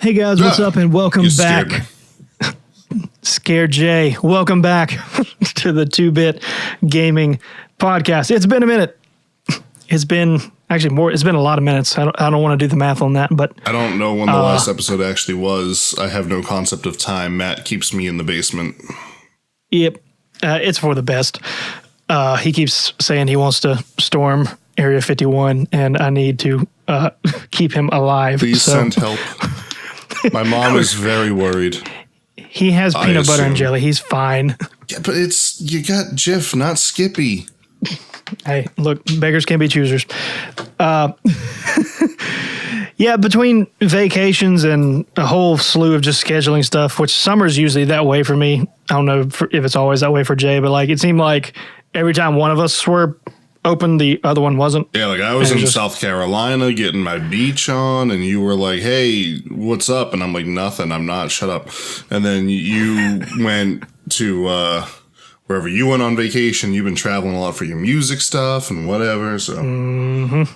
Hey guys, what's up and welcome back. Scared Jay. Welcome back to the 2-Bit Gaming Podcast. It's been a minute. It's been actually more. It's been a lot of minutes. I don't want to do the math on that, but I don't know when the last episode actually was. I have no concept of time. Matt keeps me in the basement. Yep, it's for the best. He keeps saying he wants to storm Area 51, and I need to keep him alive. Please send help. My mom is very worried. He has peanut butter and jelly. He's fine. Yeah, but you got Jif, not Skippy. Hey, look, beggars can't be choosers. Yeah, between vacations and a whole slew of just scheduling stuff, which summer's usually that way for me. I don't know if it's always that way for Jay, but like it seemed like every time one of us were open, the other one wasn't. Yeah, like I was in South Carolina getting my beach on, and you were like, "Hey, what's up?" And I'm like, "Nothing. I'm not. Shut up." And then you went to wherever you went on vacation. You've been traveling a lot for your music stuff and whatever. So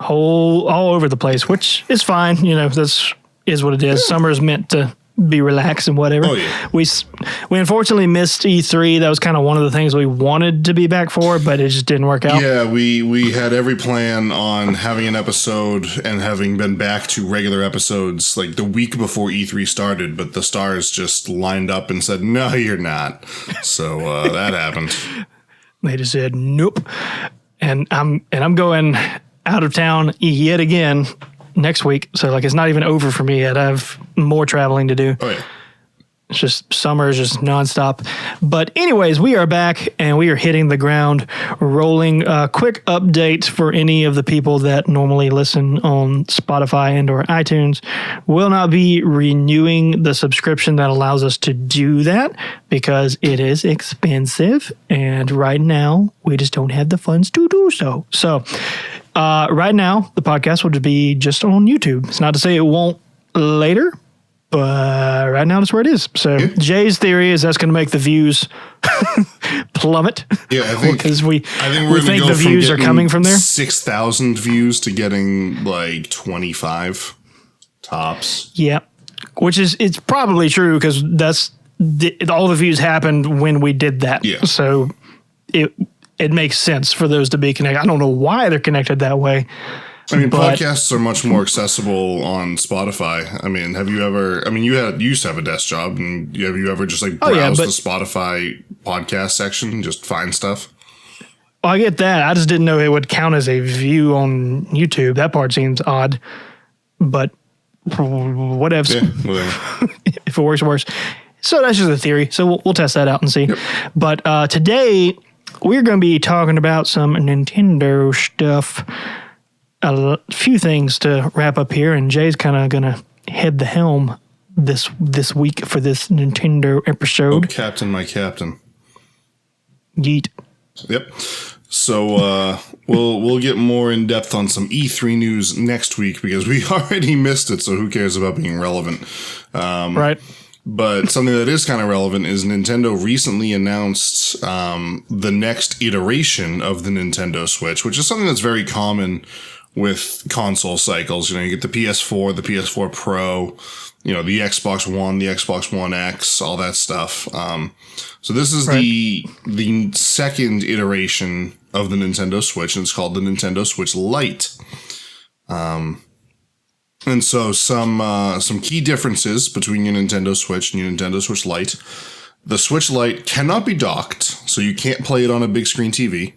all over the place, which is fine. You know, that's is what it is. Summer is meant to be relaxed and whatever. Oh, yeah. We unfortunately missed E3. That was kind of one of the things we wanted to be back for, but it just didn't work out. Yeah, we had every plan on having an episode and having been back to regular episodes like the week before E3 started, but the stars just lined up and said, "No, you're not." So that happened. They just said nope, and I'm going out of town yet again next week. So like it's not even over for me yet. I have more traveling to do. Oh yeah. It's just summer is just nonstop. But anyways, we are back and we are hitting the ground rolling. Quick update for any of the people that normally listen on Spotify and or iTunes. Will not be renewing the subscription that allows us to do that because it is expensive. And right now we just don't have the funds to do so. So right now the podcast will be just on YouTube. It's not to say it won't later, but right now that's where it is. So yeah. Jay's theory is that's going to make the views plummet. Yeah, I think because we think the views are coming from there. 6,000 views to getting like 25 tops. Yeah, which is it's probably true because that's all the views happened when we did that. Yeah. So it makes sense for those to be connected. I don't know why they're connected that way. I mean, podcasts are much more accessible on Spotify. I mean, have you ever? I mean, you used to have a desk job, and have you ever just like browsed the Spotify podcast section and just find stuff? I get that. I just didn't know it would count as a view on YouTube. That part seems odd, but whatevs. Yeah, well, if it works, it works. So that's just a theory. So we'll test that out and see. Yep. But today we're going to be talking about some Nintendo stuff. A few things to wrap up here, and Jay's kind of going to head the helm this week for this Nintendo episode. Oh, Captain, my Captain. Yeet. Yep. So we'll get more in depth on some E3 news next week because we already missed it. So who cares about being relevant? Right. But something that is kind of relevant is Nintendo recently announced the next iteration of the Nintendo Switch, which is something that's very common with console cycles. You know, you get the PS4, the PS4 Pro, you know, the Xbox One, the Xbox One X, all that stuff. So this is the second iteration of the Nintendo Switch, and it's called the Nintendo Switch Lite. And so some key differences between your Nintendo Switch and your Nintendo Switch Lite. The Switch Lite cannot be docked, so you can't play it on a big screen TV.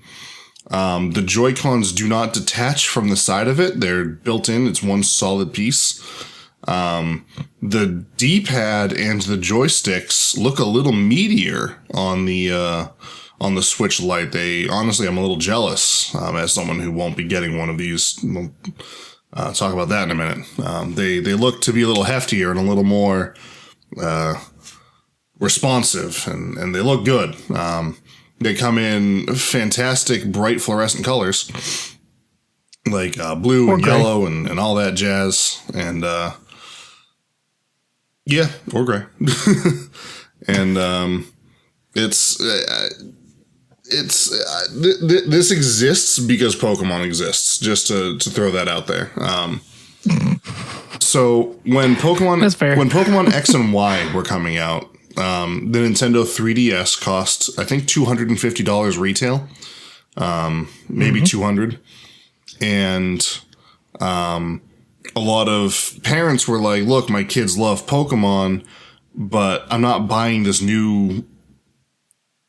The Joy-Cons do not detach from the side of it. They're built in. It's one solid piece. The D-pad and the joysticks look a little meatier on the Switch Lite. Honestly, I'm a little jealous, as someone who won't be getting one of these. We'll talk about that in a minute. They look to be a little heftier and a little more, responsive and they look good. They come in fantastic, bright fluorescent colors, like blue and yellow and all that jazz. And yeah, or gray. And this exists because Pokemon exists. Just to throw that out there. So when That's fair. Pokemon X and Y were coming out, the Nintendo 3DS cost, I think, $250 retail, maybe $200, and a lot of parents were like, "Look, my kids love Pokemon, but I'm not buying this new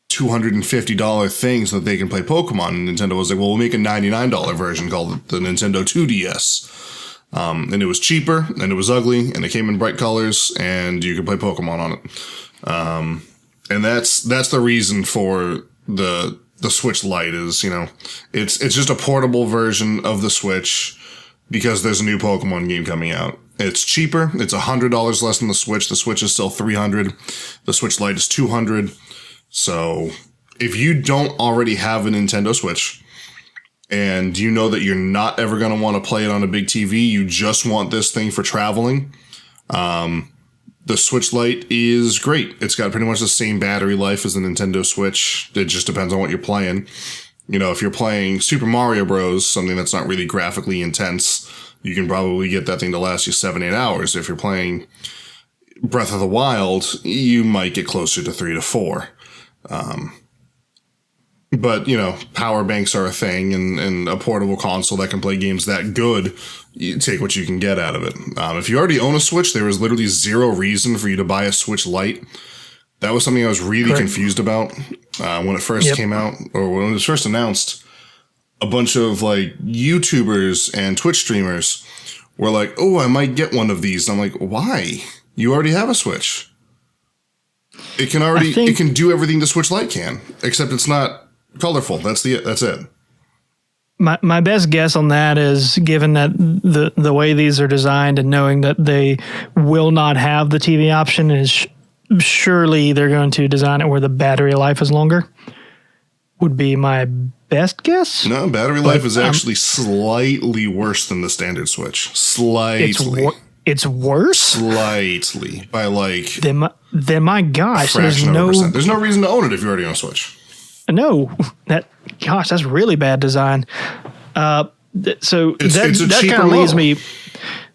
$250 thing so that they can play Pokemon." And Nintendo was like, "Well, we'll make a $99 version called the Nintendo 2DS." And it was cheaper, and it was ugly, and it came in bright colors, and you could play Pokemon on it. And that's the reason for the Switch Lite is, it's just a portable version of the Switch because there's a new Pokemon game coming out. It's cheaper. It's $100 less than the Switch. The Switch is still $300. The Switch Lite is $200. So if you don't already have a Nintendo Switch, and you know that you're not ever going to want to play it on a big TV, you just want this thing for traveling, the Switch Lite is great. It's got pretty much the same battery life as the Nintendo Switch. It just depends on what you're playing. If you're playing Super Mario Bros., something that's not really graphically intense, you can probably get that thing to last you 7-8 hours. If you're playing Breath of the Wild, you might get closer to 3 to 4. But, power banks are a thing, and a portable console that can play games that good, you take what you can get out of it. If you already own a Switch, there was literally zero reason for you to buy a Switch Lite. That was something I was really confused about when it first came out, or when it was first announced. A bunch of, YouTubers and Twitch streamers were like, "Oh, I might get one of these." And I'm like, why? You already have a Switch. It can do everything the Switch Lite can, except it's not colorful. That's it. My best guess on that is, given that the way these are designed and knowing that they will not have the TV option, is surely they're going to design it where the battery life is longer. Would be my best guess. No, battery life is actually slightly worse than the standard Switch. Slightly. It's worse? Slightly. By Then my gosh, there's no reason to own it if you already own a Switch. No, that's really bad design. So that kind of leads me.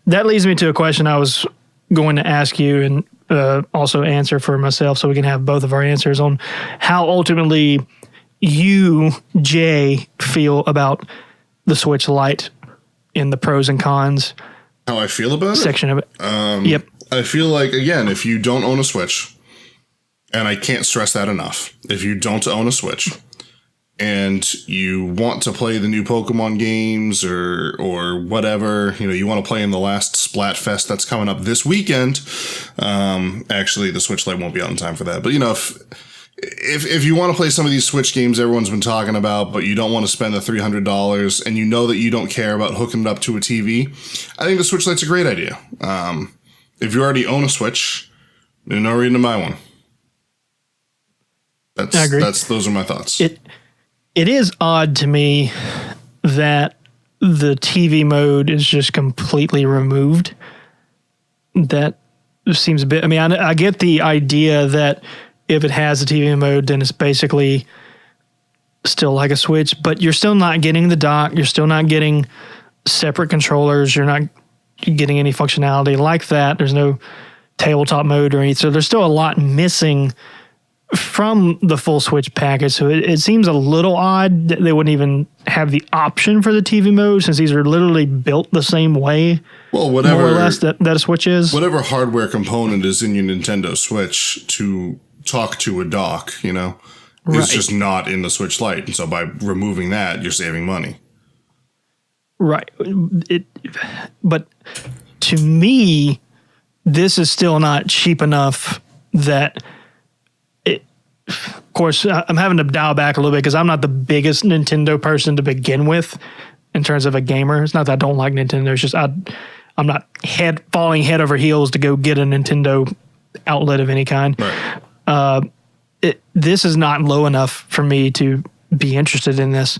That leads me to a question I was going to ask you, and also answer for myself, so we can have both of our answers on how ultimately you, Jay, feel about the Switch Lite in the pros and cons. How I feel about section of it. Yep. I feel like, again, if you don't own a Switch, and I can't stress that enough, if you don't own a Switch and you want to play the new Pokemon games or whatever, you want to play in the last Splatfest that's coming up this weekend. Actually, the Switch Lite won't be out in time for that. But, if you want to play some of these Switch games everyone's been talking about, but you don't want to spend the $300 and you know that you don't care about hooking it up to a TV, I think the Switch Lite's a great idea. If you already own a Switch, there's no reason to buy one. I agree. Those are my thoughts. It is odd to me that the TV mode is just completely removed. That seems a bit. I mean, I get the idea that if it has a TV mode, then it's basically still like a Switch, but you're still not getting the dock. You're still not getting separate controllers. You're not getting any functionality like that. There's no tabletop mode or anything. So there's still a lot missing from the full Switch package. So it seems a little odd that they wouldn't even have the option for the TV mode, since these are literally built the same way. Well, whatever, more or less, that a Switch is. Whatever hardware component is in your Nintendo Switch to talk to a dock, is just not in the Switch Lite. And so by removing that, you're saving money. Right. But to me, this is still not cheap enough that of course, I'm having to dial back a little bit because I'm not the biggest Nintendo person to begin with in terms of a gamer. It's not that I don't like Nintendo. It's just I'm not falling head over heels to go get a Nintendo outlet of any kind. Right. This is not low enough for me to be interested in this.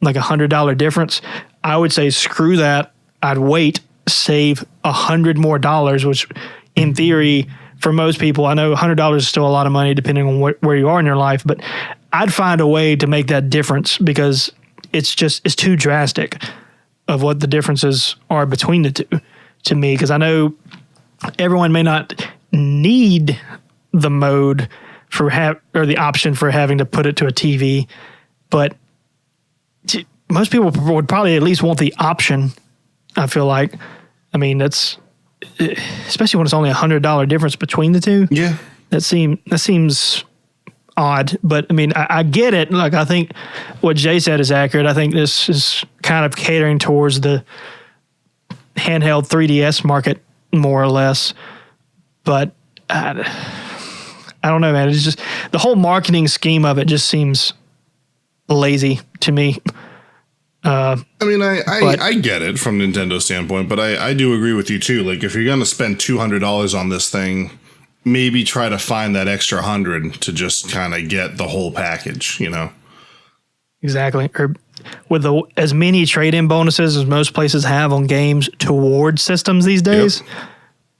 Like $100 difference, I would say screw that. I'd wait, save $100 more, which in theory, for most people, I know $100 is still a lot of money depending on where you are in your life, but I'd find a way to make that difference because it's too drastic of what the differences are between the two. to me, because I know everyone may not need the mode for or the option for having to put it to a TV, but most people would probably at least want the option. I feel like, I mean, that's especially when it's only $100 difference between the two. Yeah, that seems odd, but I mean, I get it. Like, I think what Jay said is accurate. I think this is kind of catering towards the handheld 3DS market more or less, but I don't know, man. It's just the whole marketing scheme of it just seems lazy to me. I mean, I get it from Nintendo's standpoint, but I do agree with you too. Like, if you're going to spend $200 on this thing, maybe try to find that extra 100 to just kind of get the whole package, you know? Exactly. Or with as many trade-in bonuses as most places have on games toward systems these days,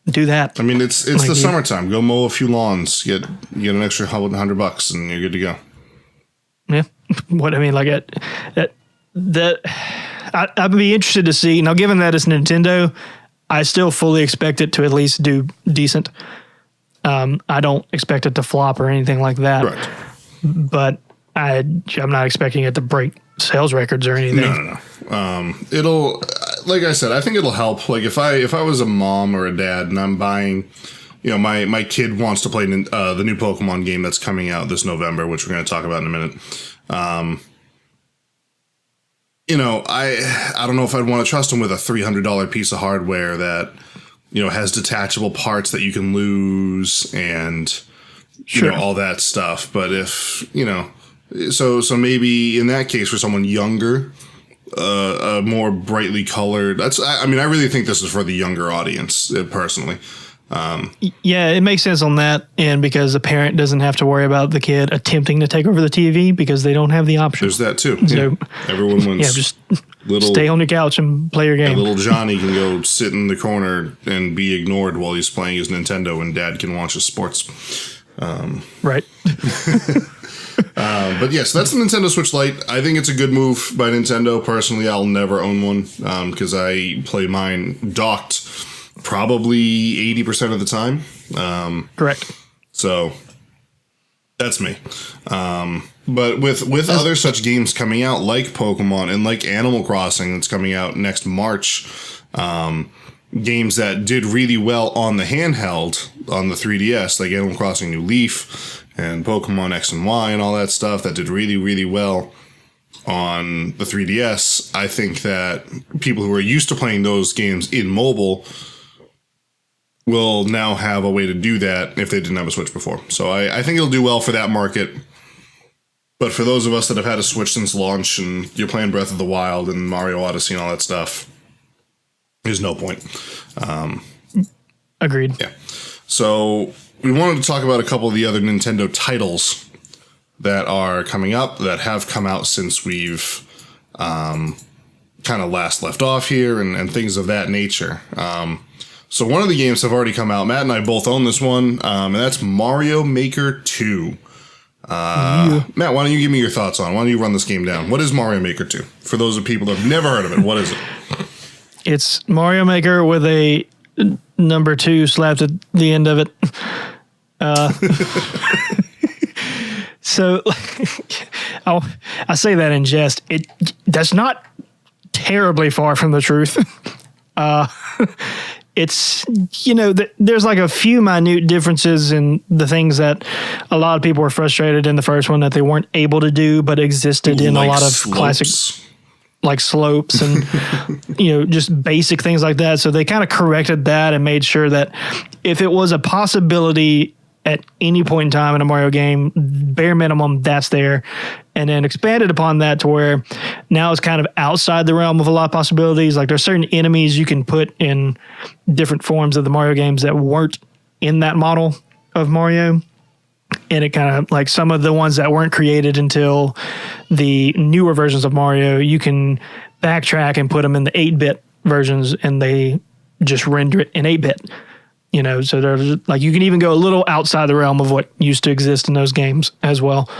do that. I mean, it's like the summertime. Go mow a few lawns, get an extra $100, and you're good to go. Yeah. What I mean, like I'd be interested to see. Now, given that it's Nintendo, I still fully expect it to at least do decent. I don't expect it to flop or anything like that. Right. But I'm not expecting it to break sales records or anything. No. It'll, like I said, I think it'll help. Like, if I was a mom or a dad and I'm buying, you know, my kid wants to play the new Pokemon game that's coming out this November, which we're going to talk about in a minute. You know, I don't know if I'd want to trust him with a $300 piece of hardware that, you know, has detachable parts that you can lose and you know, all that stuff. But if, you know, so maybe in that case for someone younger, more brightly colored, I mean, I really think this is for the younger audience, personally. Yeah, it makes sense on that end because the parent doesn't have to worry about the kid attempting to take over the TV because they don't have the option. There's that too. So, everyone wins. Yeah, just stay on your couch and play your game. Little Johnny can go sit in the corner and be ignored while he's playing his Nintendo, and Dad can watch his sports. Right. But yes, that's the Nintendo Switch Lite. I think it's a good move by Nintendo. Personally, I'll never own one because I play mine docked probably 80% of the time. Correct. So that's me. But with other such games coming out like Pokemon and like Animal Crossing that's coming out next March, games that did really well on the handheld, on the 3DS, like Animal Crossing New Leaf and Pokemon X and Y and all that stuff that did really, really well on the 3DS, I think that people who are used to playing those games in mobile will now have a way to do that if they didn't have a Switch before. So I think it'll do well for that market. But for those of us that have had a Switch since launch and you're playing Breath of the Wild and Mario Odyssey and all that stuff, there's no point. Agreed. Yeah. So we wanted to talk about a couple of the other Nintendo titles that are coming up, that have come out since we've kind of last left off here and things of that nature. So one of the games have already come out. Matt and I both own this one, and that's Mario Maker 2. Matt, why don't you give me your thoughts on it? Why don't you run this game down? What is Mario Maker 2? For those of people that have never heard of it, what is it? It's Mario Maker with a number 2 slapped at the end of it. So I say that in jest. That's not terribly far from the truth. It's, you know, there's like a few minute differences in the things that a lot of people were frustrated in the first one that they weren't able to do, but existed in a lot of classic, like slopes and, you know, just basic things like that. So they kind of corrected that and made sure that if it was a possibility at any point in time in a Mario game, bare minimum, that's there. And then expanded upon that to where now it's kind of outside the realm of a lot of possibilities. Like there's certain enemies you can put in different forms of the Mario games that weren't in that model of Mario. And it kind of like some of the ones that weren't created until the newer versions of Mario, you can backtrack and put them in the 8-bit versions and they just render it in 8-bit. You know, so there's like you can even go a little outside the realm of what used to exist in those games as well.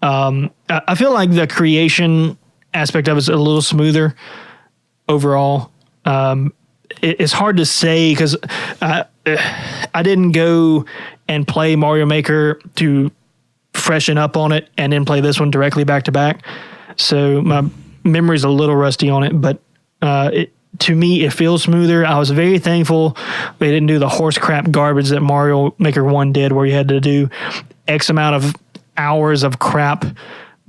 I feel like the creation aspect of it's a little smoother overall. it's hard to say because I didn't go and play Mario Maker to freshen up on it and then play this one directly back to back. So my memory's a little rusty on it, but to me, it feels smoother. I was very thankful they didn't do the horse crap garbage that Mario Maker 1 did, where you had to do X amount of hours of crap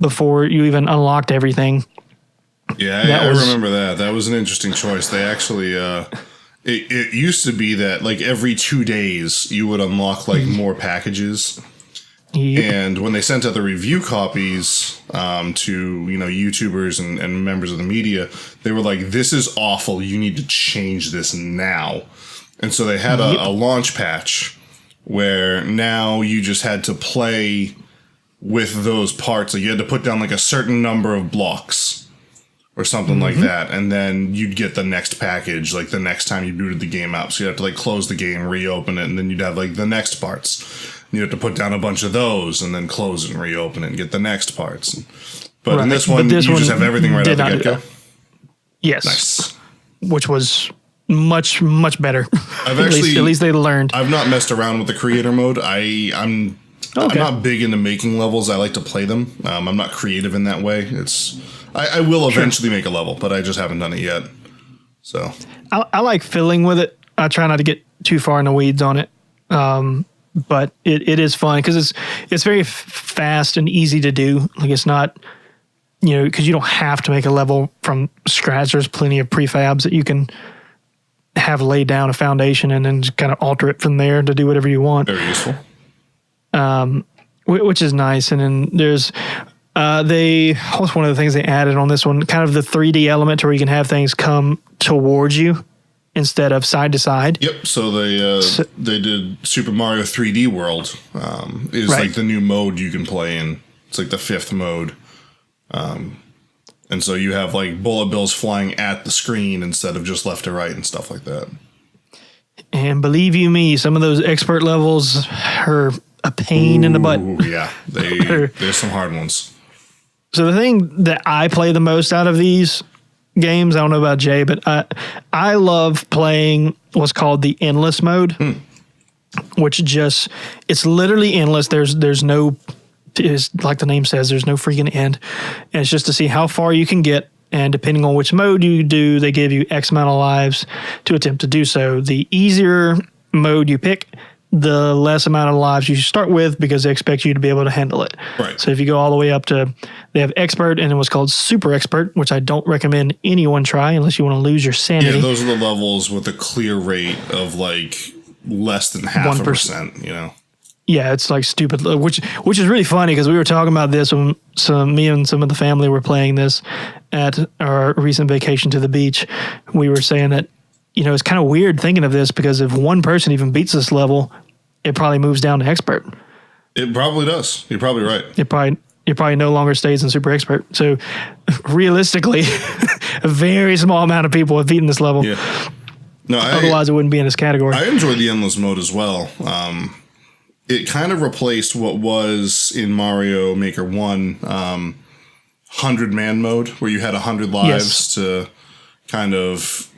before you even unlocked everything. Yeah, I remember that. That was an interesting choice. They actually, it used to be that like every 2 days you would unlock like more packages. Yep. And when they sent out the review copies to YouTubers and members of the media, they were like, "This is awful. You need to change this now." And so they had a launch patch where now you just had to play with those parts. Like you had to put down like a certain number of blocks or something like that, and then you'd get the next package like the next time you booted the game up. So you have to like close the game, reopen it, and then you'd have like the next parts. You have to put down a bunch of those and then close and reopen it and get the next parts. But in this one, you just have everything right out the get-go? Yes. Nice. Which was much, much better. I've at least they learned. I've not messed around with the creator mode. I'm not big into making levels. I like to play them. I'm not creative in that way. I will eventually make a level, but I just haven't done it yet. So I like fiddling with it. I try not to get too far in the weeds on it. But it is fun because it's very fast and easy to do. Like it's not, because you don't have to make a level from scratch. There's plenty of prefabs that you can have laid down a foundation and then just kind of alter it from there to do whatever you want. Very useful. Which is nice. And then there's what's one of the things they added on this one? Kind of the 3D element where you can have things come towards you instead of side to side. Yep. So they did Super Mario 3D World is like the new mode you can play in. It's like the 5th mode. And so you have like bullet bills flying at the screen instead of just left to right and stuff like that. And believe you me, some of those expert levels are a pain in the butt. Yeah. There's some hard ones. So the thing that I play the most out of these games, I don't know about Jay, but I love playing what's called the endless mode, which it's literally endless. There's no, like the name says, there's no freaking end. And it's just to see how far you can get. And depending on which mode you do, they give you X amount of lives to attempt to do so. The easier mode you pick, the less amount of lives you start with because they expect you to be able to handle it. Right. So if you go all the way up to, they have expert and then what's called super expert, which I don't recommend anyone try unless you want to lose your sanity. Yeah, those are the levels with a clear rate of like less than 0.5%, Yeah, it's like stupid, which is really funny because we were talking about this when me and some of the family were playing this at our recent vacation to the beach. We were saying that, it's kind of weird thinking of this because if one person even beats this level, it probably moves down to expert. It probably does. You're probably right. It probably no longer stays in super expert. So realistically, a very small amount of people have beaten this level. Yeah. No, otherwise it wouldn't be in this category. I enjoy the endless mode as well. It kind of replaced what was in Mario Maker 1, 100-man mode, where you had 100 lives to kind of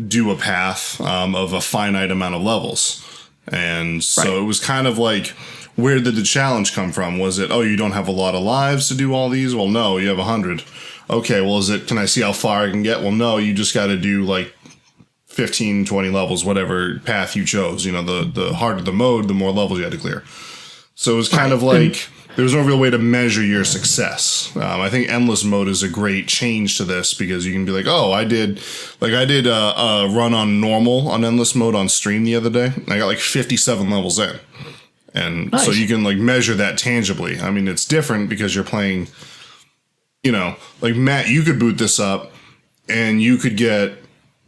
do a path of a finite amount of levels. And so it was kind of like, where did the challenge come from? Was it, you don't have a lot of lives to do all these? Well, no, you have 100. Okay, well, can I see how far I can get? Well, no, you just got to do like 15, 20 levels, whatever path you chose. The harder the mode, the more levels you had to clear. So it was kind of like, there was no real way to measure your success. I think endless mode is a great change to this because you can be like, I did a run on normal on endless mode on stream the other day. And I got like 57 levels in. And so you can like measure that tangibly. I mean, it's different because you're playing, like Matt, you could boot this up and you could get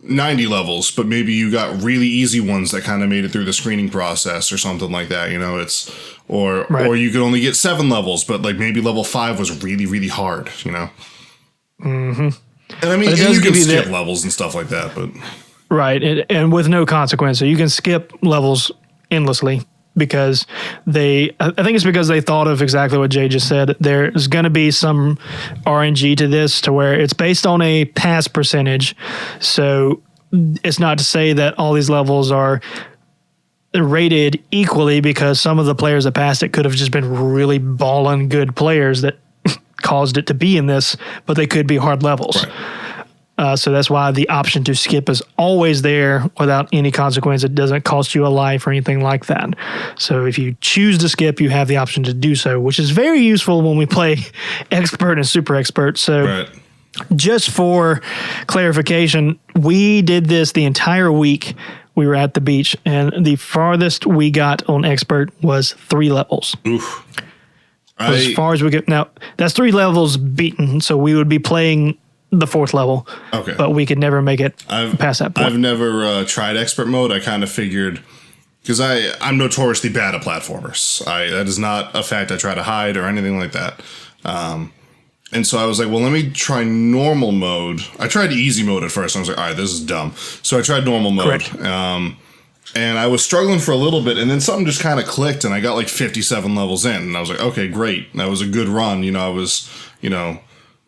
90 levels, but maybe you got really easy ones that kind of made it through the screening process or something like that. Or you could only get 7 levels, but like maybe level 5 was really, really hard, Mm-hmm. And I mean, you can skip levels and stuff like that, but. Right. And with no consequence. So you can skip levels endlessly because I think it's because they thought of exactly what Jay just said. There's going to be some RNG to this to where it's based on a pass percentage. So it's not to say that all these levels are rated equally, because some of the players that passed it could have just been really ballin' good players that caused it to be in this, but they could be hard levels. Right. So that's why the option to skip is always there without any consequence. It doesn't cost you a life or anything like that. So if you choose to skip, you have the option to do so, which is very useful when we play expert and super expert. So Right. just for clarification, we did this the entire week. We were at the beach, and the farthest we got on expert was 3 levels. Oof. As far as we get now, that's 3 levels beaten. So we would be playing the 4th level, Okay. but we could never make it past that point. I've never tried expert mode. I kind of figured, because I'm notoriously bad at platformers. That is not a fact I try to hide or anything like that. And so I was like, well, let me try normal mode. I tried easy mode at first. And I was like, all right, this is dumb. So I tried normal mode. Correct. And I was struggling for a little bit, and then something just kind of clicked, and I got like 57 levels in, and I was like, okay, great. That was a good run. I was,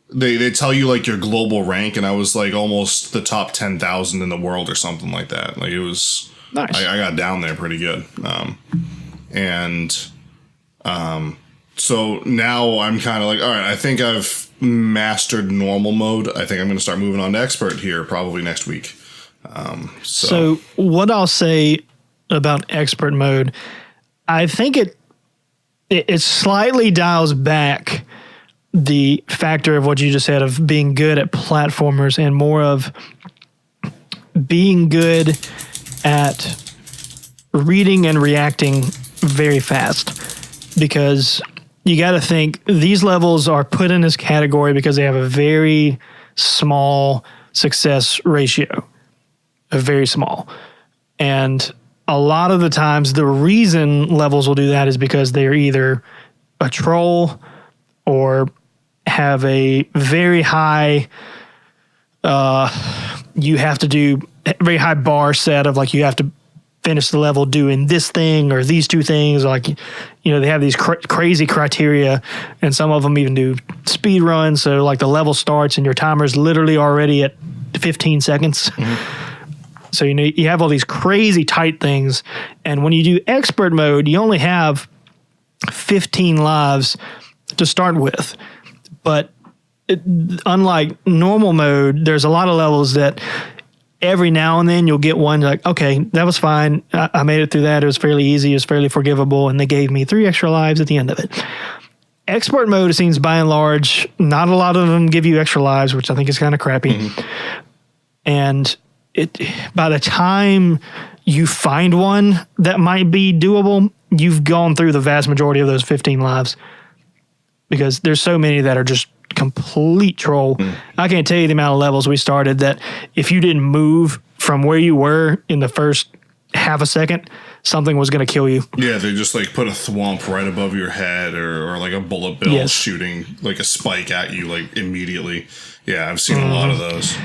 they tell you like your global rank, and I was like almost the top 10,000 in the world or something like that. Like it was nice. I got down there pretty good. So now I'm kind of like, all right, I think I've mastered normal mode. I think I'm going to start moving on to expert here probably next week. So what I'll say about expert mode, I think it slightly dials back the factor of what you just said of being good at platformers and more of being good at reading and reacting very fast, because you got to think these levels are put in this category because they have a very small success ratio, very small. And a lot of the times the reason levels will do that is because they're either a troll or have a very high, you have to do a very high bar set of like, you have to finish the level doing this thing or these 2 things. Like, they have these crazy criteria, and some of them even do speed runs. So like the level starts and your timer's literally already at 15 seconds. Mm-hmm. So, you have all these crazy tight things. And when you do expert mode, you only have 15 lives to start with. But unlike normal mode, there's a lot of levels that every now and then you'll get one like, okay, that was fine. I made it through that. It was fairly easy. It was fairly forgivable. And they gave me 3 extra lives at the end of it. Expert mode, it seems by and large, not a lot of them give you extra lives, which I think is kind of crappy. Mm-hmm. And by the time you find one that might be doable, you've gone through the vast majority of those 15 lives, because there's so many that are just complete troll. I can't tell you the amount of levels we started that if you didn't move from where you were in the first half a second, something was going to kill you. Yeah, they just like put a thwomp right above your head, or like a bullet bill shooting like a spike at you like immediately. Yeah, I've seen a lot of those.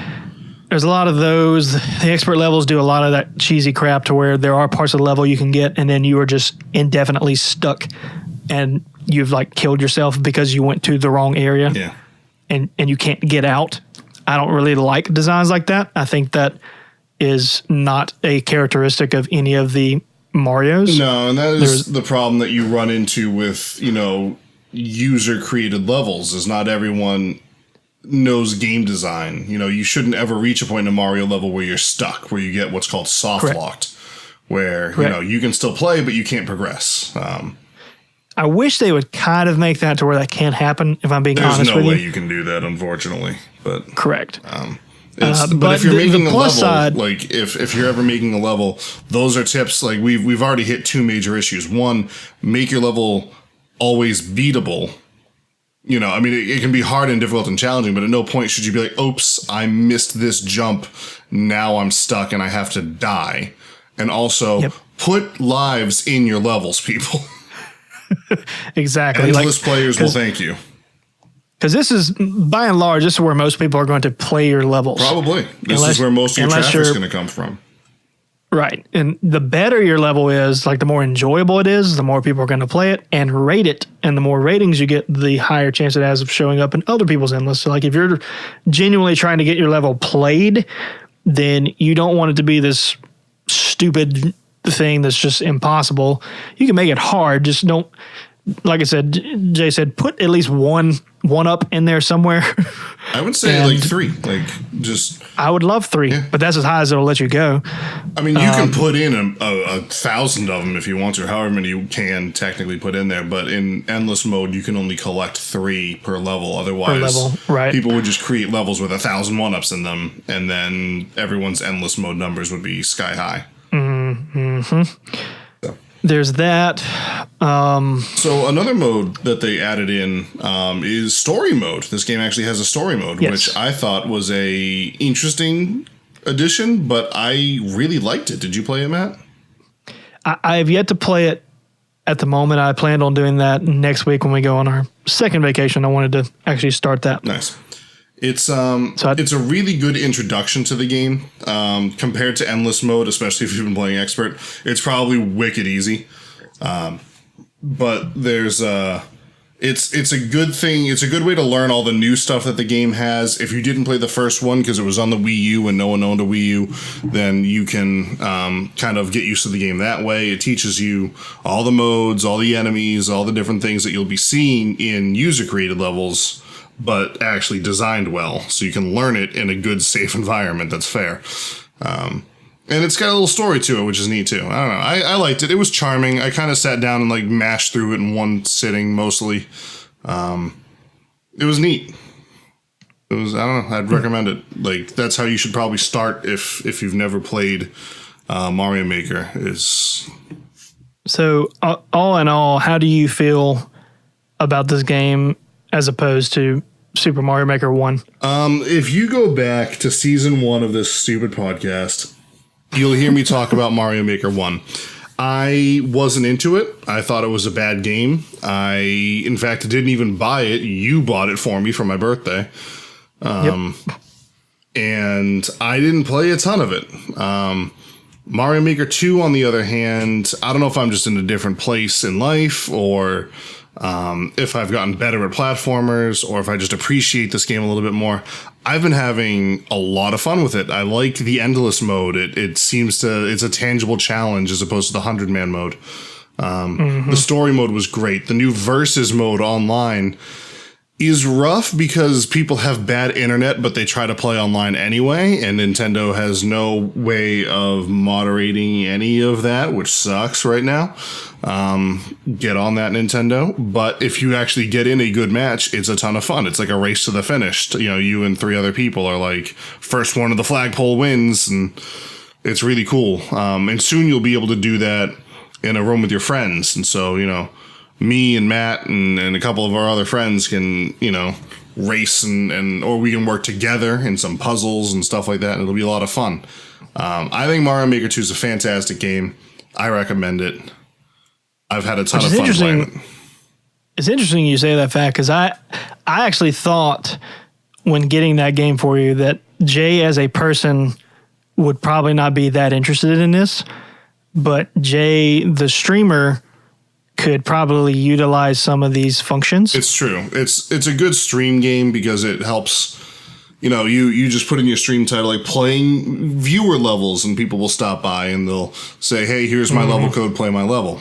There's a lot of those. The expert levels do a lot of that cheesy crap to where there are parts of the level you can get, and then you are just indefinitely stuck, and you've like killed yourself because you went to the wrong area. Yeah. And you can't get out. I don't really like designs like that. I think that is not a characteristic of any of the Marios. No, and that is the problem that you run into with, user created levels, is not everyone knows game design. You shouldn't ever reach a point in a Mario level where you're stuck, where you get what's called soft locked, where, you can still play, but you can't progress. I wish they would kind of make that to where that can't happen, if I'm being honest with you. There's no way you can do that, unfortunately. But correct. But if you're making a level, side, like if you're ever making a level, those are tips. Like we've already hit 2 major issues. One, make your level always beatable. It can be hard and difficult and challenging, but at no point should you be like, oops, I missed this jump. Now I'm stuck and I have to die. And also put lives in your levels, people. Exactly. Endless players will thank you. Because this is, by and large, this is where most people are going to play your levels. Probably. This is where most of your traffic is going to come from. Right. And the better your level is, like the more enjoyable it is, the more people are going to play it and rate it. And the more ratings you get, the higher chance it has of showing up in other people's endless. So like if you're genuinely trying to get your level played, then you don't want it to be this stupid thing that's just impossible. You can make it hard, just don't, like I said, Jay said, put at least one up in there somewhere. I would say like 3, like just. I would love 3, but that's as high as it'll let you go. I mean, you can put in a 1,000 of them if you want to, however many you can technically put in there. But in endless mode, you can only collect 3 per level. Otherwise, right. People would just create levels with 1,000 1-ups in them, and then everyone's endless mode numbers would be sky high. Mm-hmm. So. There's that. So another mode that they added in is story mode. This game actually has a story mode, which I thought was a interesting addition, but I really liked it. Did you play it, Matt? I have yet to play it at the moment. I planned on doing that next week when we go on our second vacation. I wanted to actually start that. Nice. It's it's a really good introduction to the game compared to endless mode, especially if you've been playing expert. It's probably wicked easy, but there's it's a good thing. It's a good way to learn all the new stuff that the game has. If you didn't play the first one because it was on the Wii U and no one owned a Wii U, then you can kind of get used to the game that way. It teaches you all the modes, all the enemies, all the different things that you'll be seeing in user-created levels, but actually designed well, so you can learn it in a good, safe environment that's fair. And it's got a little story to it, which is neat too. I don't know. I liked it. It was charming. I kind of sat down and like mashed through it in one sitting mostly. It was neat. It was, I don't know, I'd recommend it. Like, that's how you should probably start if you've never played Mario Maker. So, all in all, how do you feel about this game as opposed to Super Mario Maker 1? If you go back to season 1 of this stupid podcast, you'll hear me talk about Mario Maker 1. I wasn't into it. I thought it was a bad game. In fact, didn't even buy it. You bought it for me for my birthday. And I didn't play a ton of it. Mario Maker 2, on the other hand, I don't know if I'm just in a different place in life, or if I've gotten better at platformers, or if I just appreciate this game a little bit more. I've been having a lot of fun with it. I like the endless mode. It seems to, it's a tangible challenge as opposed to the 100-man mode. The story mode was great. The new versus mode online is rough because people have bad internet, but they try to play online anyway, and Nintendo has no way of moderating any of that, which sucks right now. Get on that, Nintendo. But if you actually get in a good match, it's a ton of fun. It's like a race to the finish. You know, you and 3 other people are like, first one to the flagpole wins, and it's really cool. And soon you'll be able to do that in a room with your friends. And so, you know, me and Matt and a couple of our other friends can, you know, race and or we can work together in some puzzles and stuff like that, and it'll be a lot of fun. I think Mario Maker 2 is a fantastic game. I recommend it. I've had a ton of fun playing it. It's interesting you say that fact, because I actually thought when getting that game for you that Jay as a person would probably not be that interested in this, but Jay, the streamer, could probably utilize some of these functions. It's true. It's a good stream game because it helps. You know, you just put in your stream title like playing viewer levels, and people will stop by and they'll say, "Hey, here's my level code. Play my level."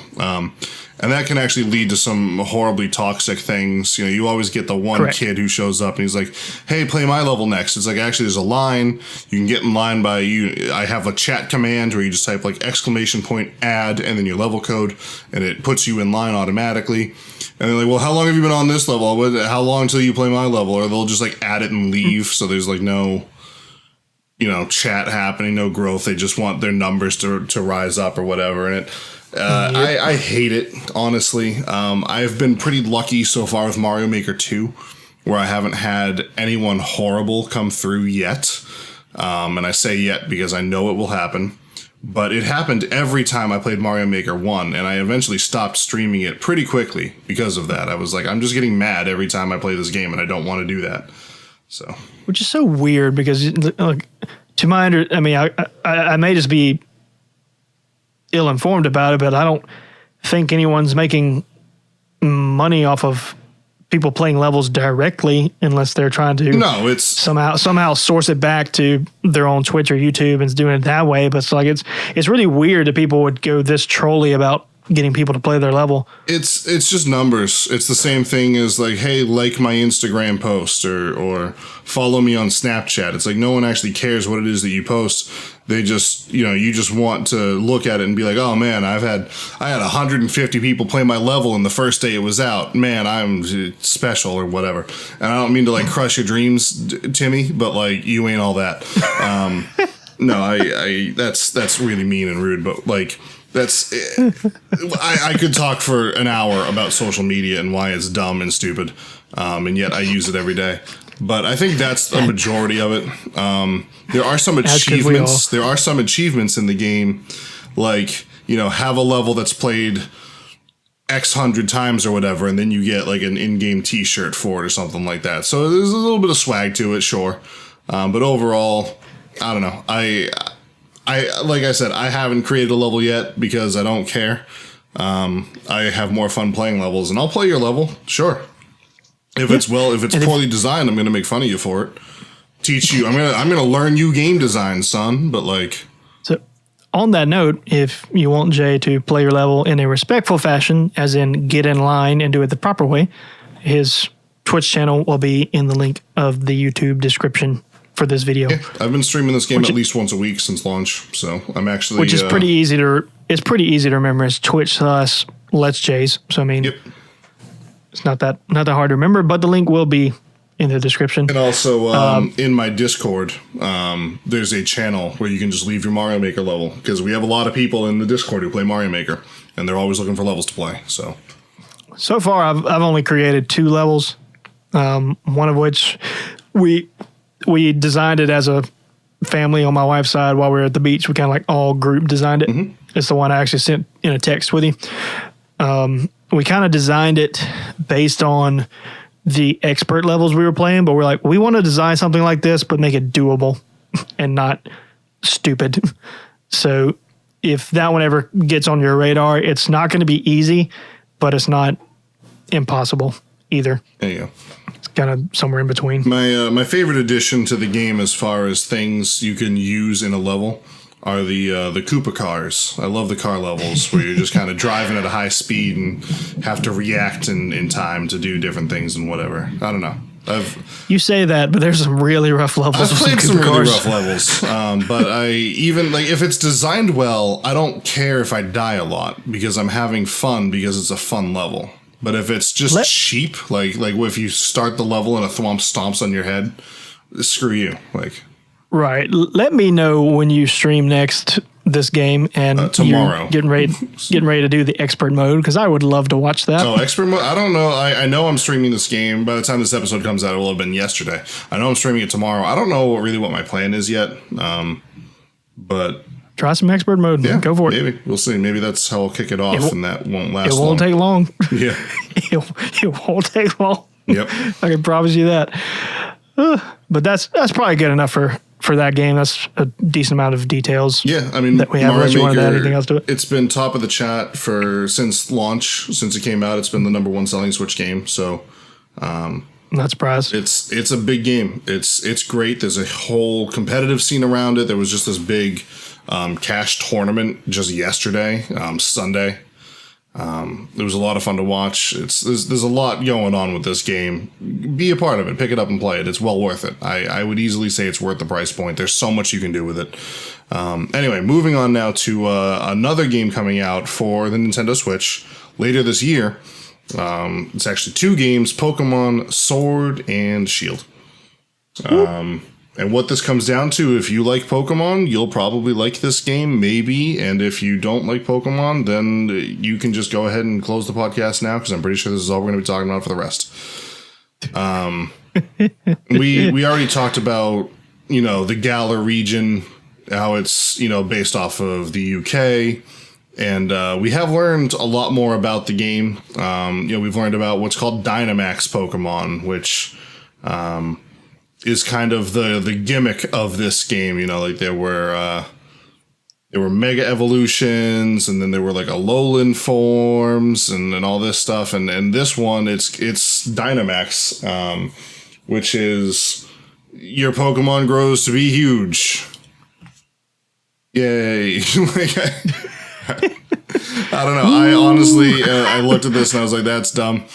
And that can actually lead to some horribly toxic things. You know, you always get the one kid who shows up and he's like, "Hey, play my level next." It's like, actually, there's a line. You can get in line by you. I have a chat command where you just type like !add and then your level code, and it puts you in line automatically. And they're like, "Well, how long have you been on this level? How long until you play my level?" Or they'll just like add it and leave. So there's like no, you know, chat happening, no growth. They just want their numbers to rise up or whatever. And it, I hate it, honestly. I've been pretty lucky so far with Mario Maker 2, where I haven't had anyone horrible come through yet. And I say yet because I know it will happen. But it happened every time I played Mario Maker 1, and I eventually stopped streaming it pretty quickly because of that. I was like, I'm just getting mad every time I play this game, and I don't want to do that. So, which is so weird because, like, to my I may just be ill-informed about it, but I don't think anyone's making money off of people playing levels directly unless they're trying to it's somehow source it back to their own Twitch or YouTube and doing it that way. But it's like it's really weird that people would go this trolly about getting people to play their level. It's just numbers. It's the same thing as like, hey, like my Instagram post or follow me on Snapchat. It's like no one actually cares what it is that you post. They just, you just want to look at it and be like, oh man, I had 150 people play my level in the first day it was out. Man, I'm special or whatever. And I don't mean to like crush your dreams, Timmy, but like you ain't all that. No, I that's really mean and rude, but like that's I could talk for an hour about social media and why it's dumb and stupid, and yet I use it every day. But I think that's the majority of it. There are some achievements. There are some achievements in the game, like have a level that's played X hundred times or whatever, and then you get like an in-game T-shirt for it or something like that. So there's a little bit of swag to it, sure. But overall, I don't know. I like I said, I haven't created a level yet because I don't care. I have more fun playing levels, and I'll play your level, sure. If it's poorly designed, I'm gonna make fun of you for it. Teach you. I'm gonna learn you game design, son. But like, so on that note, if you want Jay to play your level in a respectful fashion, as in get in line and do it the proper way, his Twitch channel will be in the link of the YouTube description for this video. Yeah, I've been streaming this game at least once a week since launch, so I'm actually which is pretty easy to remember. It's Twitch/Let's Jays. So I mean, yep. It's not that hard to remember, but the link will be in the description. And also in my Discord, there's a channel where you can just leave your Mario Maker level because we have a lot of people in the Discord who play Mario Maker, and they're always looking for levels to play. So far, I've only created 2 levels, one of which we designed it as a family on my wife's side while we were at the beach. We kind of like all group designed it. Mm-hmm. It's the one I actually sent in a text with you. We kind of designed it based on the expert levels we were playing, but we're like, we want to design something like this, but make it doable and not stupid. So if that one ever gets on your radar, it's not going to be easy, but it's not impossible either. There you go. It's kind of somewhere in between. My favorite addition to the game as far as things you can use in a level are the Koopa cars. I love the car levels where you're just kind of driving at a high speed and have to react in time to do different things and whatever. I don't know. You say that, but there's some really rough levels. I've played some really rough levels, but I even like if it's designed well, I don't care if I die a lot because I'm having fun because it's a fun level. But if it's just cheap, like if you start the level and a thwomp stomps on your head, screw you. Like. Right. Let me know when you stream next this game and tomorrow. You're getting ready to do the expert mode because I would love to watch that. Oh, expert mode? I don't know. I know I'm streaming this game. By the time this episode comes out, it will have been yesterday. I know I'm streaming it tomorrow. I don't know what my plan is yet. But try some expert mode. Yeah, go for it. Maybe we'll see. Maybe that's how I'll kick it off, and that won't last. It won't take long. Yeah, it won't take long. Yep, I can promise you that. But that's probably good enough for that game. That's a decent amount of details. Yeah, I mean, that we have. Unless you want to add anything else to it? It's been top of the chat since launch, since it came out. It's been the number 1 selling Switch game. So, not surprised. It's a big game. It's great. There's a whole competitive scene around it. There was just this big cash tournament just yesterday, Sunday. It was a lot of fun to watch. There's a lot going on with this game. Be a part of it. Pick it up and play it. It's well worth it. I would easily say it's worth the price point. There's so much you can do with it. Anyway, moving on now to another game coming out for the Nintendo Switch later this year. It's actually 2 games, Pokemon Sword and Shield. And what this comes down to, if you like Pokemon, you'll probably like this game, maybe. And if you don't like Pokemon, then you can just go ahead and close the podcast now, because I'm pretty sure this is all we're going to be talking about for the rest. We already talked about, the Galar region, how it's, based off of the UK. And we have learned a lot more about the game. We've learned about what's called Dynamax Pokemon, which... is kind of the gimmick of this game, like there were there were mega evolutions, and then there were like Alolan forms and all this stuff. And this one, it's Dynamax, which is your Pokemon grows to be huge. Yay. Like, I don't know. I honestly, I looked at this and I was like, that's dumb.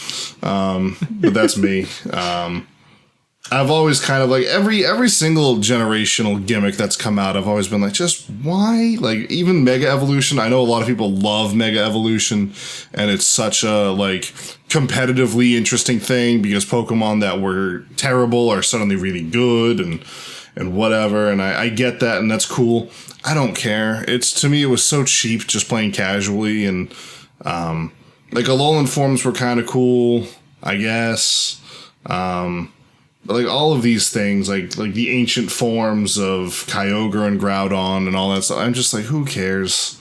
But that's me. I've always kind of like every single generational gimmick that's come out, I've always been like, just why? Like even Mega Evolution, I know a lot of people love Mega Evolution, and it's such a like competitively interesting thing because Pokemon that were terrible are suddenly really good and whatever, and I get that, and that's cool. I don't care. To me, it was so cheap just playing casually, and like Alolan forms were kind of cool, I guess. But like all of these things, like the ancient forms of Kyogre and Groudon and all that stuff, I'm just like, who cares?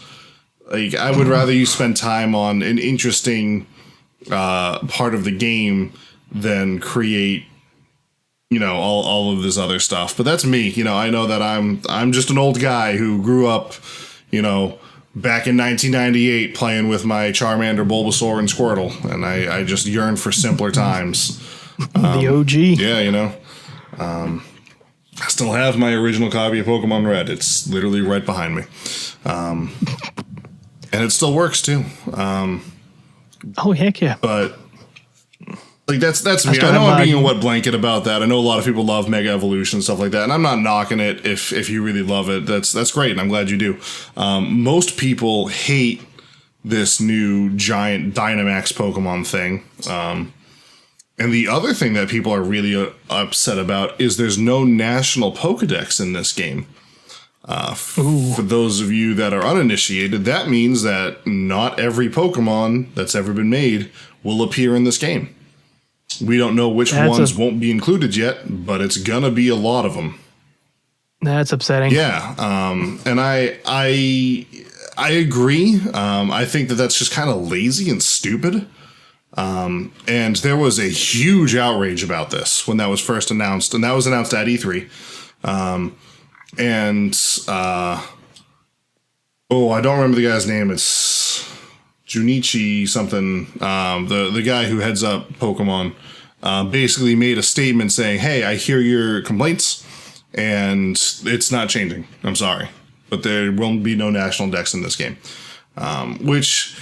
Like, I would rather you spend time on an interesting part of the game than create, all of this other stuff. But that's me. I know that I'm just an old guy who grew up, back in 1998 playing with my Charmander, Bulbasaur, and Squirtle, and I just yearn for simpler times. The OG. Yeah, I still have my original copy of Pokemon Red. It's literally right behind me. And it still works too. Oh, heck yeah. But like that's me. I know I'm being a wet blanket about that. I know a lot of people love Mega Evolution and stuff like that, and I'm not knocking it if you really love it. That's great, and I'm glad you do. Most people hate this new giant Dynamax Pokemon thing. And the other thing that people are really upset about is there's no national Pokedex in this game. For those of you that are uninitiated, that means that not every Pokemon that's ever been made will appear in this game. We don't know which ones won't be included yet, but it's gonna be a lot of them. That's upsetting. Yeah, and I agree. I think that's just kind of lazy and stupid. And there was a huge outrage about this when that was first announced, and that was announced at E3. I don't remember the guy's name. It's Junichi something. The guy who heads up Pokemon, basically made a statement saying, "Hey, I hear your complaints, and it's not changing. I'm sorry, but there will be no national dex in this game," which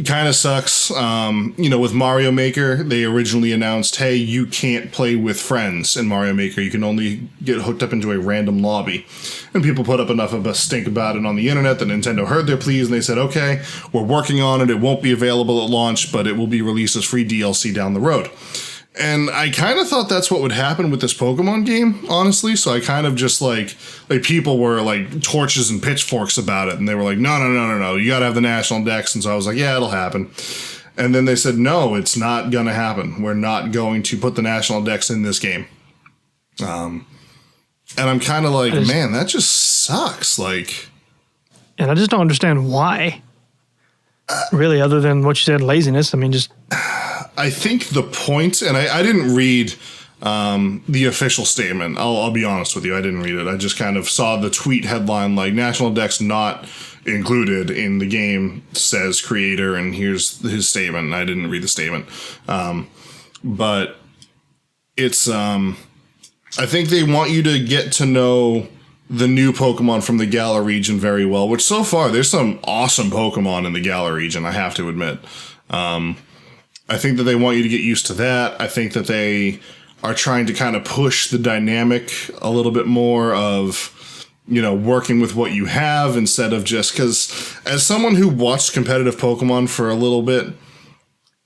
kind of sucks. With Mario Maker, they originally announced, hey, you can't play with friends in Mario Maker. You can only get hooked up into a random lobby. And people put up enough of a stink about it on the internet that Nintendo heard their pleas, and they said, okay, we're working on it. It won't be available at launch, but it will be released as free DLC down the road. And I kind of thought that's what would happen with this Pokemon game, honestly. So I kind of just like people were like torches and pitchforks about it. And they were like, no. You got to have the national dex. And so I was like, yeah, it'll happen. And then they said, no, it's not going to happen. We're not going to put the national dex in this game. And I'm kind of like, man, that just sucks. Like, and I just don't understand why. Really, other than what you said, laziness. I mean, just... I think the point, and I didn't read the official statement. I'll be honest with you, I didn't read it. I just kind of saw the tweet headline like National Dex not included in the game, says creator, and here's his statement. And I didn't read the statement, but it's I think they want you to get to know the new Pokemon from the Galar region very well. Which so far there's some awesome Pokemon in the Galar region, I have to admit. I think that they want you to get used to that. I think that they are trying to kind of push the dynamic a little bit more of, working with what you have instead of just because as someone who watched competitive Pokemon for a little bit,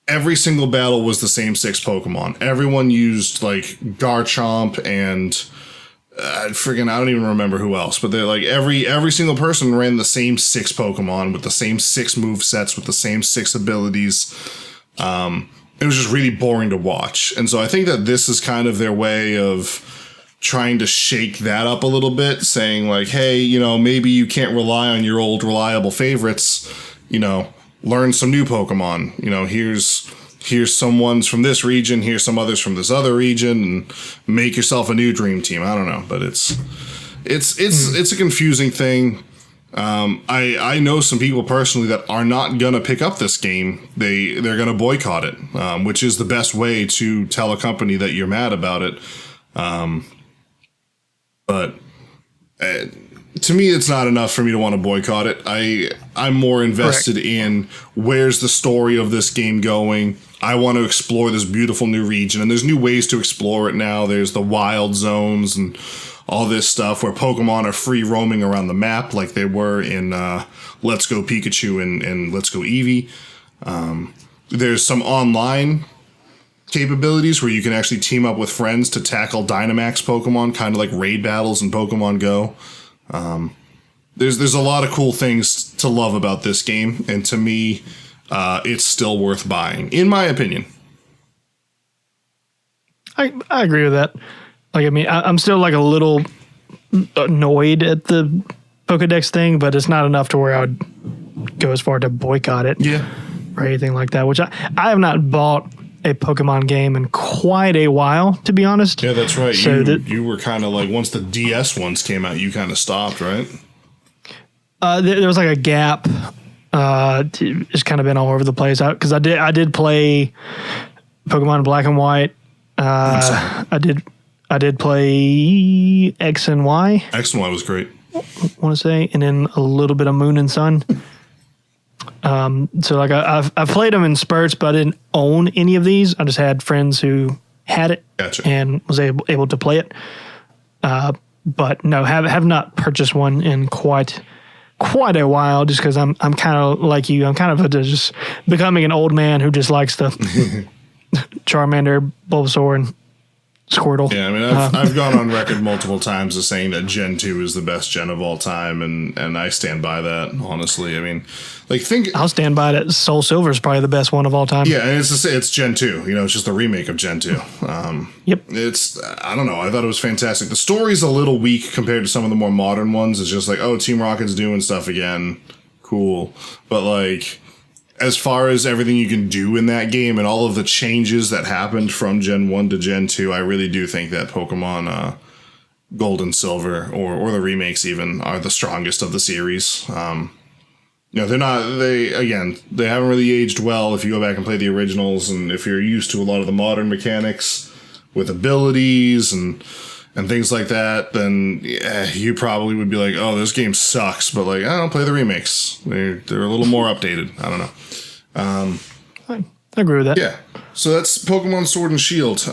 every single battle was the same 6 Pokemon. Everyone used like Garchomp and I don't even remember who else, but they're like every single person ran the same 6 Pokemon with the same 6 move sets with the same 6 abilities. It was just really boring to watch. And so I think that this is kind of their way of trying to shake that up a little bit, saying like, hey, maybe you can't rely on your old reliable favorites, learn some new Pokemon. Here's some ones from this region, here's some others from this other region, and make yourself a new dream team. I don't know, but it's a confusing thing. I know some people personally that are not gonna pick up this game. They're gonna boycott it, which is the best way to tell a company that you're mad about it. But to me, it's not enough for me to want to boycott it. I'm more invested in where's the story of this game going. I want to explore this beautiful new region, and there's new ways to explore it now. There's the wild zones and all this stuff where Pokemon are free roaming around the map like they were in Let's Go Pikachu and Let's Go Eevee. There's some online capabilities where you can actually team up with friends to tackle Dynamax Pokemon, kind of like raid battles in Pokemon Go. There's a lot of cool things to love about this game, and to me, it's still worth buying, in my opinion. I agree with that. Like, I mean, I'm still like a little annoyed at the Pokedex thing, but it's not enough to where I would go as far to boycott it, or anything like that. Which I have not bought a Pokemon game in quite a while, to be honest. Yeah, that's right. So you were kind of like, once the DS ones came out, you kind of stopped, right? There was like a gap. It's kind of been all over the place because I did play Pokemon Black and White. I did play X and Y. X and Y was great. I want to say, and then a little bit of Moon and Sun. So like I've played them in spurts, but I didn't own any of these. I just had friends who had it and was able to play it. But no, have not purchased one in quite a while, just because I'm kind of like you. I'm kind of just becoming an old man who just likes the Charmander, Bulbasaur, and Squirtle. Yeah, I mean, I've gone on record multiple times as saying that Gen 2 is the best gen of all time, and I stand by that, honestly. I mean, like, I'll stand by that. Soul Silver is probably the best one of all time. Yeah, and it's Gen 2. You know, it's just a remake of Gen 2. Yep. I don't know. I thought it was fantastic. The story's a little weak compared to some of the more modern ones. It's just like, oh, Team Rocket's doing stuff again. Cool. But, like, as far as everything you can do in that game and all of the changes that happened from Gen 1 to Gen 2, I really do think that Pokemon Gold and Silver, or the remakes even, are the strongest of the series. You know, they haven't really aged well if you go back and play the originals, and if you're used to a lot of the modern mechanics with abilities and things like that, then you probably would be like, oh, this game sucks, but like, I don't play the remakes. They're a little more updated. I don't know. I agree with that. Yeah. So that's Pokemon Sword and Shield.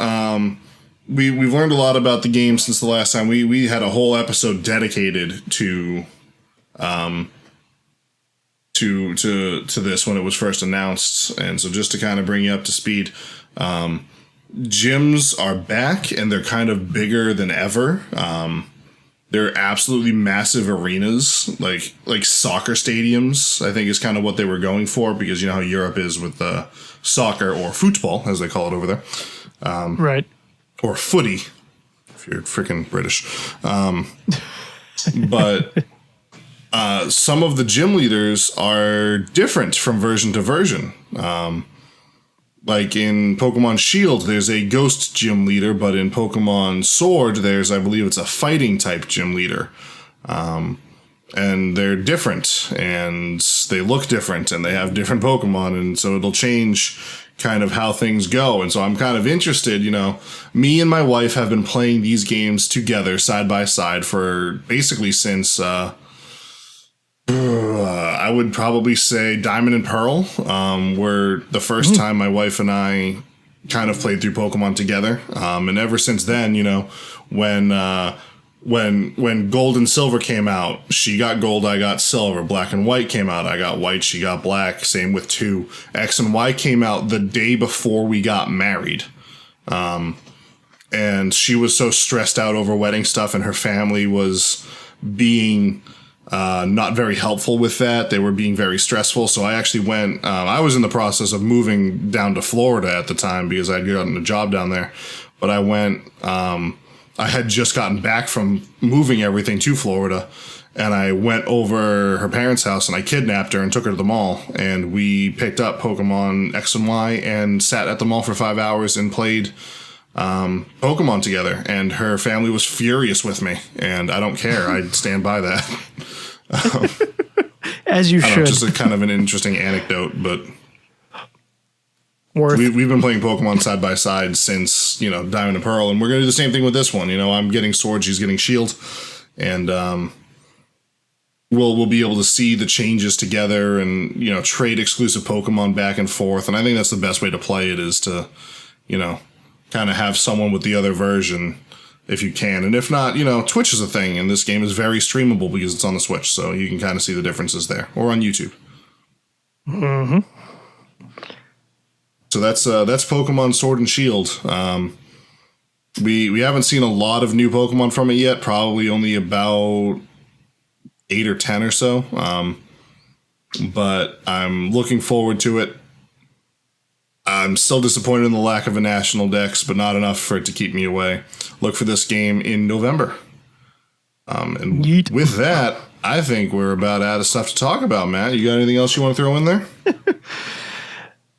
We've learned a lot about the game since the last time. We had a whole episode dedicated to this when it was first announced. And so just to kind of bring you up to speed, gyms are back, and they're kind of bigger than ever. They're absolutely massive arenas, like soccer stadiums, I think is kind of what they were going for, because you know how Europe is with soccer, or football, as they call it over there. Right. Or footy, if you're freaking British. But some of the gym leaders are different from version to version. Like in Pokemon Shield, there's a ghost gym leader, but in Pokemon Sword, I believe it's a fighting type gym leader. And they're different, and they look different, and they have different Pokemon, and so it'll change kind of how things go. And so I'm kind of interested, you know, me and my wife have been playing these games together side by side for basically since, I would probably say Diamond and Pearl, were the first time my wife and I kind of played through Pokemon together. And ever since then, you know, when Gold and Silver came out, she got Gold, I got Silver. Black and White came out, I got White, she got Black. Same with 2. X and Y came out the day before we got married. And she was so stressed out over wedding stuff, and her family was being not very helpful with that. They were being very stressful. So I actually went, I was in the process of moving down to Florida at the time because I'd gotten a job down there. But I went, I had just gotten back from moving everything to Florida, and I went over her parents' house and I kidnapped her and took her to the mall, and we picked up Pokemon X and Y and sat at the mall for 5 hours and played Pokemon together, and her family was furious with me, and I don't care. I stand by that. As you should. Just a kind of an interesting anecdote, but Worth. we've been playing Pokemon side by side since, Diamond and Pearl, and we're going to do the same thing with this one. I'm getting Sword, she's getting Shield, and we'll be able to see the changes together and, trade exclusive Pokemon back and forth. And I think that's the best way to play it, is to, kind of have someone with the other version if you can. And if not, Twitch is a thing, and this game is very streamable because it's on the Switch. So you can kind of see the differences there, or on YouTube. Mm-hmm. So that's Pokemon Sword and Shield. We haven't seen a lot of new Pokemon from it yet. Probably only about 8 or 10 or so. But I'm looking forward to it. I'm still disappointed in the lack of a national dex, but not enough for it to keep me away. Look for this game in November. And Yeet. With that, I think we're about out of stuff to talk about, Matt. You got anything else you want to throw in there?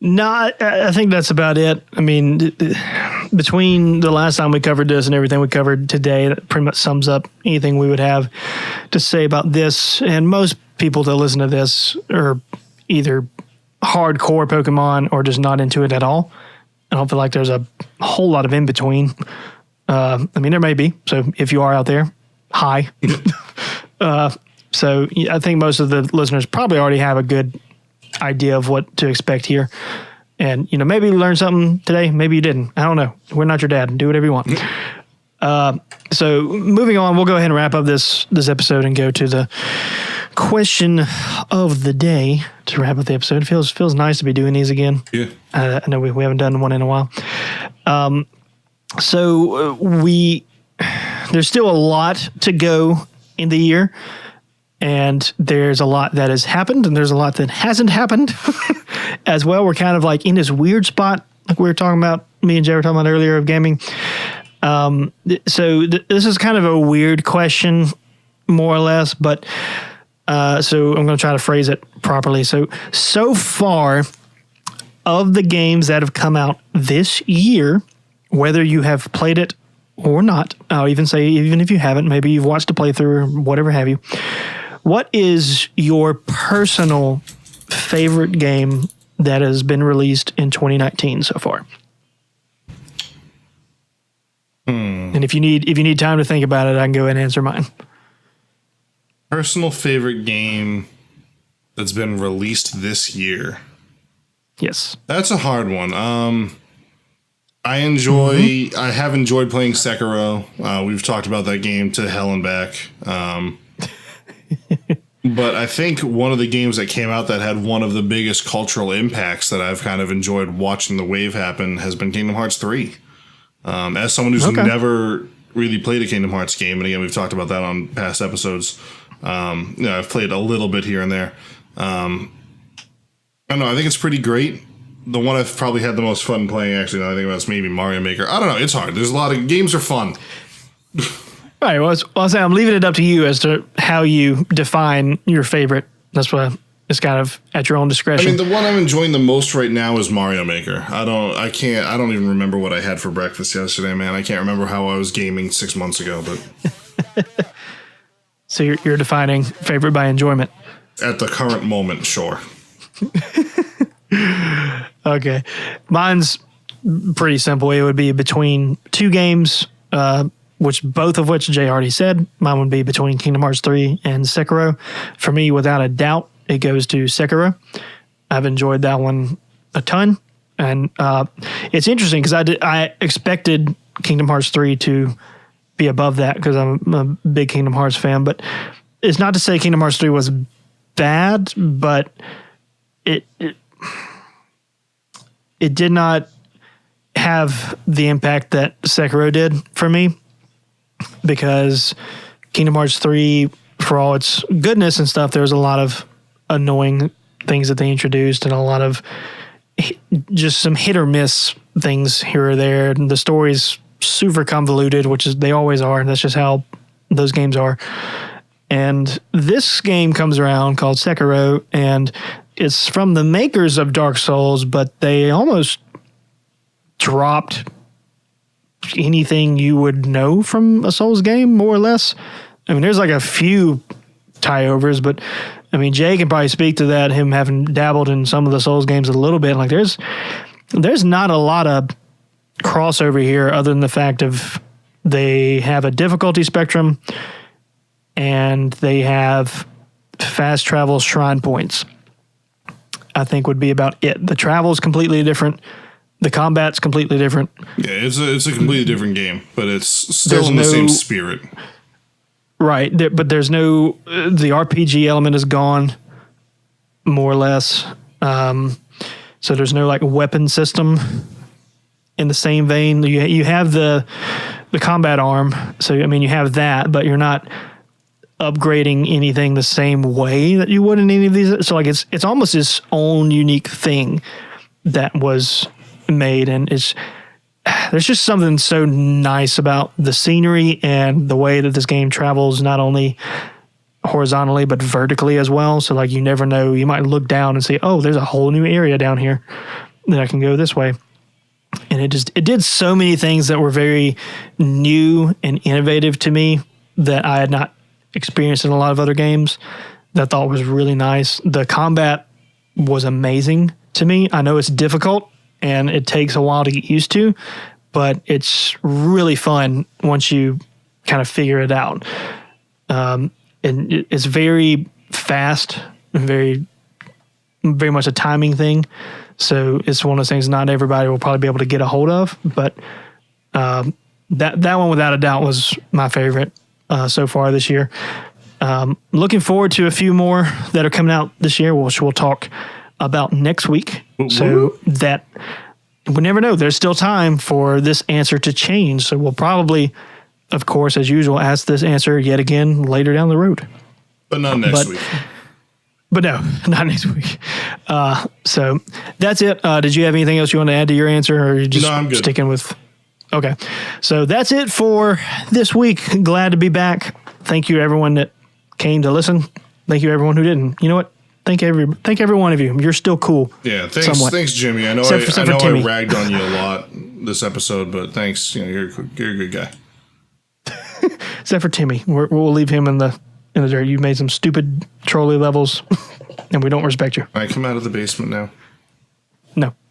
No, I think that's about it. I mean, between the last time we covered this and everything we covered today, that pretty much sums up anything we would have to say about this. And most people that listen to this are either hardcore Pokemon or just not into it at all. I don't feel like there's a whole lot of in between. I mean, there may be. So if you are out there, hi. So I think most of the listeners probably already have a good idea of what to expect here. And, maybe you learned something today. Maybe you didn't. I don't know. We're not your dad. Do whatever you want. So moving on, we'll go ahead and wrap up this episode and go to the question of the day to wrap up the episode. It feels nice to be doing these again. Yeah. I know we haven't done one in a while. So there's still a lot to go in the year. And there's a lot that has happened, and there's a lot that hasn't happened as well. We're kind of like in this weird spot, like we were talking about, me and Jay were talking about earlier, of gaming. So this is kind of a weird question, more or less, but so I'm going to try to phrase it properly. So far, of the games that have come out this year, whether you have played it or not, I'll even say, even if you haven't, maybe you've watched a playthrough or whatever have you, what is your personal favorite game that has been released in 2019 so far? And if you need time to think about it, I can go ahead and answer mine. Personal favorite game that's been released this year. Yes. That's a hard one. I have enjoyed playing Sekiro. We've talked about that game to hell and back. But I think one of the games that came out that had one of the biggest cultural impacts that I've kind of enjoyed watching the wave happen has been Kingdom Hearts 3. As someone who's never really played a Kingdom Hearts game, and again, we've talked about that on past episodes. I've played a little bit here and there. I don't know. I think it's pretty great. The one I've probably had the most fun playing, actually, now I think about it's maybe Mario Maker. I don't know. It's hard. There's a lot of games are fun. All right. Well, I'll say I'm leaving it up to you as to how you define your favorite. That's what it's kind of at your own discretion. I mean, the one I'm enjoying the most right now is Mario Maker. I don't even remember what I had for breakfast yesterday, man. I can't remember how I was gaming 6 months ago, but. So you're defining favorite by enjoyment. At the current moment, sure. Okay. Mine's pretty simple. It would be between two games, both of which Jay already said. Mine would be between Kingdom Hearts 3 and Sekiro. For me, without a doubt, it goes to Sekiro. I've enjoyed that one a ton. And it's interesting because I expected Kingdom Hearts 3 to be above that because I'm a big Kingdom Hearts fan. But it's not to say Kingdom Hearts 3 was bad, but it did not have the impact that Sekiro did for me, because Kingdom Hearts 3, for all its goodness and stuff, there was a lot of annoying things that they introduced and a lot of just some hit or miss things here or there. And the story's super convoluted, which is they always are, and that's just how those games are. And this game comes around called Sekiro, and it's from the makers of Dark Souls, but they almost dropped anything you would know from a Souls game, more or less. I mean, there's like a few tie overs, but I mean, Jay can probably speak to that, him having dabbled in some of the Souls games a little bit. Like there's not a lot of crossover here other than the fact of they have a difficulty spectrum and they have fast travel shrine points. I think would be about it. The travel is completely different. The combat's completely different. Yeah, it's a completely different game, but it's still in the same spirit. Right, but there's no the RPG element is gone, more or less. So there's no like weapon system in the same vein. You have the combat arm, so I mean you have that, but you're not upgrading anything the same way that you would in any of these. So like it's almost its own unique thing that was made, and there's just something so nice about the scenery and the way that this game travels, not only horizontally but vertically as well. So like you never know, you might look down and say, oh, there's a whole new area down here that I can go this way. And it did so many things that were very new and innovative to me that I had not experienced in a lot of other games that I thought was really nice. The combat was amazing to me. I know it's difficult and it takes a while to get used to, but it's really fun once you kind of figure it out. And it's very fast and very, very much a timing thing. So it's one of those things not everybody will probably be able to get a hold of, but that one without a doubt was my favorite so far this year. Looking forward to a few more that are coming out this year, which we'll talk about next week. So that we never know. There's still time for this answer to change. So we'll probably, of course, as usual, ask this answer yet again later down the road. But not next week. But no, not next week. So that's it. Did you have anything else you want to add to your answer, or are you just I'm good. Sticking with? Okay. So that's it for this week. Glad to be back. Thank you, everyone that came to listen. Thank you, everyone who didn't. You know what? Thank every one of you. You're still cool. Yeah, thanks, somewhat. Thanks, Jimmy. I know I ragged on you a lot this episode, but thanks. You're a good guy. Except for Timmy, we'll leave him in the dirt. You made some stupid trolley levels, and we don't respect you. I come out of the basement now. No.